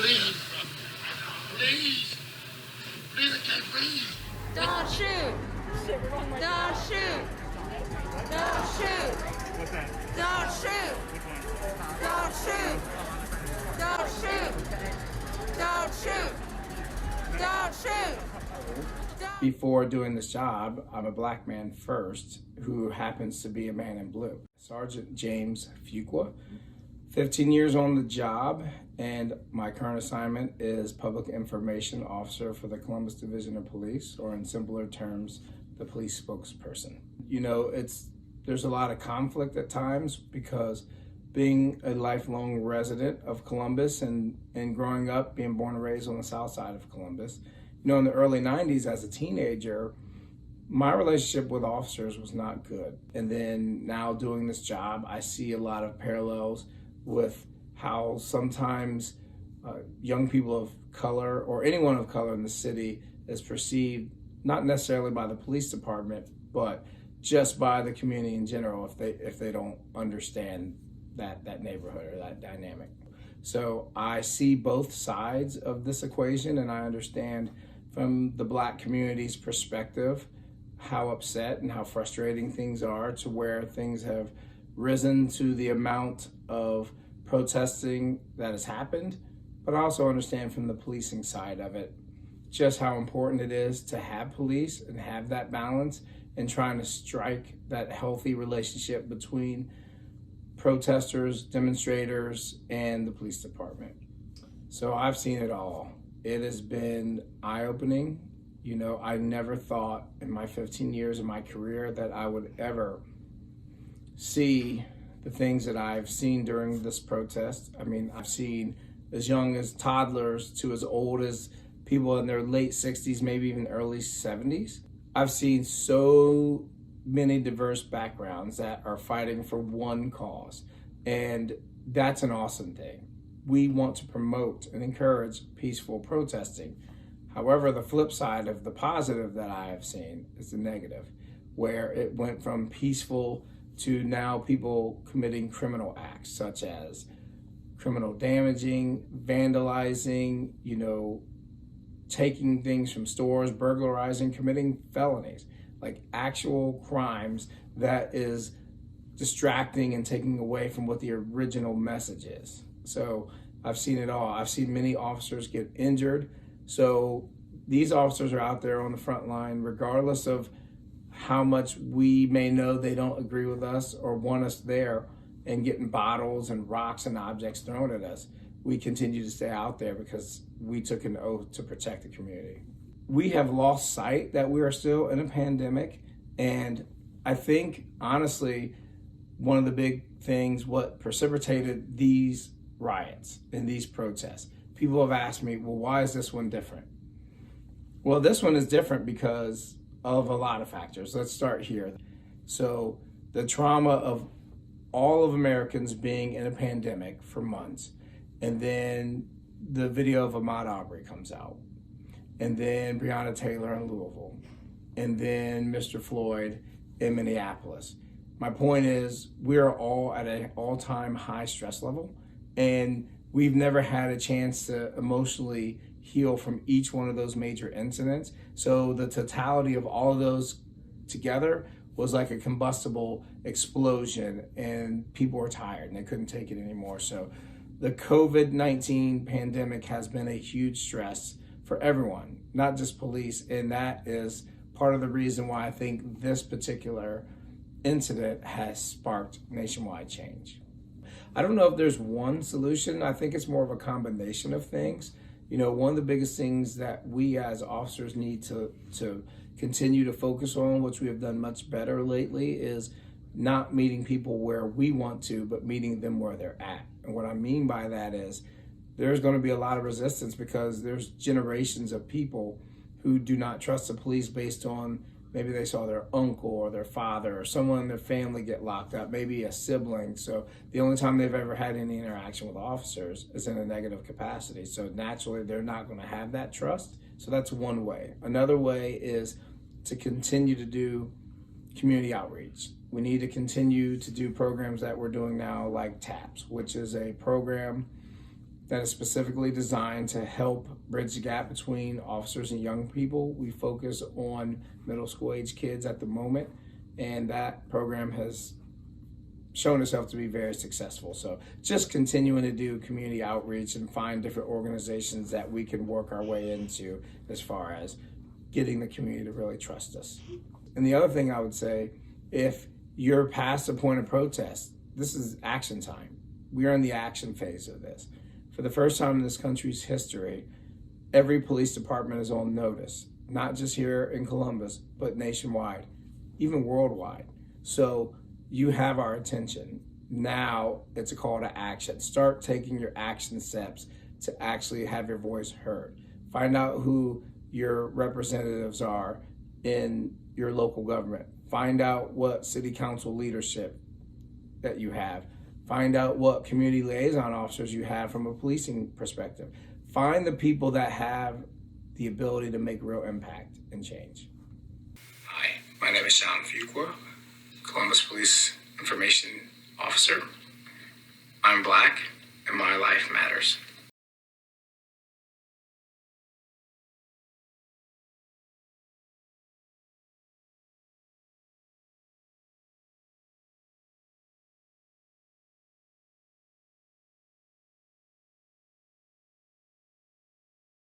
Please. Please. Please, I can't breathe. Don't shoot. Don't shoot. Don't shoot. What's that? Don't shoot. Don't shoot. Don't shoot. Don't shoot. Don't shoot. Before doing this job, I'm a black man first who happens to be a man in blue. Sergeant James Fuqua, 15 years on the job, and my current assignment is Public Information Officer for the Columbus Division of Police, or in simpler terms, the police spokesperson. You know, there's a lot of conflict at times because being a lifelong resident of Columbus and growing up, being born and raised on the south side of Columbus, you know, in the early 90s as a teenager, my relationship with officers was not good. And then now doing this job, I see a lot of parallels with how sometimes young people of color or anyone of color in the city is perceived, not necessarily by the police department, but just by the community in general if they don't understand that neighborhood or that dynamic. So I see both sides of this equation, and I understand from the black community's perspective how upset and how frustrating things are, to where things have risen to the amount of protesting that has happened. But I also understand from the policing side of it just how important it is to have police and have that balance and trying to strike that healthy relationship between protesters, demonstrators, and the police department. So I've seen it all. It has been eye-opening. You know, I never thought in my 15 years of my career that I would ever see the things that I've seen during this protest. I mean, I've seen as young as toddlers to as old as people in their late 60s, maybe even early 70s. I've seen so many diverse backgrounds that are fighting for one cause, and that's an awesome thing. We want to promote and encourage peaceful protesting. However, the flip side of the positive that I have seen is the negative, where it went from peaceful to now people committing criminal acts, such as criminal damaging, vandalizing, you know, taking things from stores, burglarizing, committing felonies, like actual crimes that is distracting and taking away from what the original message is. So I've seen it all. I've seen many officers get injured. So these officers are out there on the front line, regardless of how much we may know they don't agree with us or want us there, and getting bottles and rocks and objects thrown at us. We continue to stay out there because we took an oath to protect the community. We have lost sight that we are still in a pandemic. And I think, honestly, one of the big things, what precipitated these riots and these protests, people have asked me, well, why is this one different? Well, this one is different because of a lot of factors. Let's start here. So the trauma of all of Americans being in a pandemic for months, and then the video of Ahmaud Arbery comes out, and then Breonna Taylor in Louisville, and then Mr. Floyd in Minneapolis. My point is, we are all at an all-time high stress level, and we've never had a chance to emotionally heal from each one of those major incidents. So the totality of all of those together was like a combustible explosion, and people were tired and they couldn't take it anymore. So the COVID-19 pandemic has been a huge stress for everyone, not just police. And that is part of the reason why I think this particular incident has sparked nationwide change. I don't know if there's one solution. I think it's more of a combination of things. You know, one of the biggest things that we as officers need to continue to focus on, which we have done much better lately, is not meeting people where we want to, but meeting them where they're at. And what I mean by that is there's going to be a lot of resistance because there's generations of people who do not trust the police based on maybe they saw their uncle or their father or someone in their family get locked up, maybe a sibling. So the only time they've ever had any interaction with officers is in a negative capacity. So naturally, they're not going to have that trust. So that's one way. Another way is to continue to do community outreach. We need to continue to do programs that we're doing now, like TAPS, which is a program that is specifically designed to help bridge the gap between officers and young people. We focus on middle school age kids at the moment, and that program has shown itself to be very successful. So just continuing to do community outreach and find different organizations that we can work our way into as far as getting the community to really trust us. And the other thing I would say, if you're past the point of protest, this is action time. We are in the action phase of this. For the first time in this country's history, every police department is on notice, not just here in Columbus, but nationwide, even worldwide. So you have our attention. Now it's a call to action. Start taking your action steps to actually have your voice heard. Find out who your representatives are in your local government. Find out what city council leadership that you have. Find out what community liaison officers you have from a policing perspective. Find the people that have the ability to make real impact and change. Hi, my name is Shawn Fuqua, Columbus Police Information Officer. I'm Black and my life matters.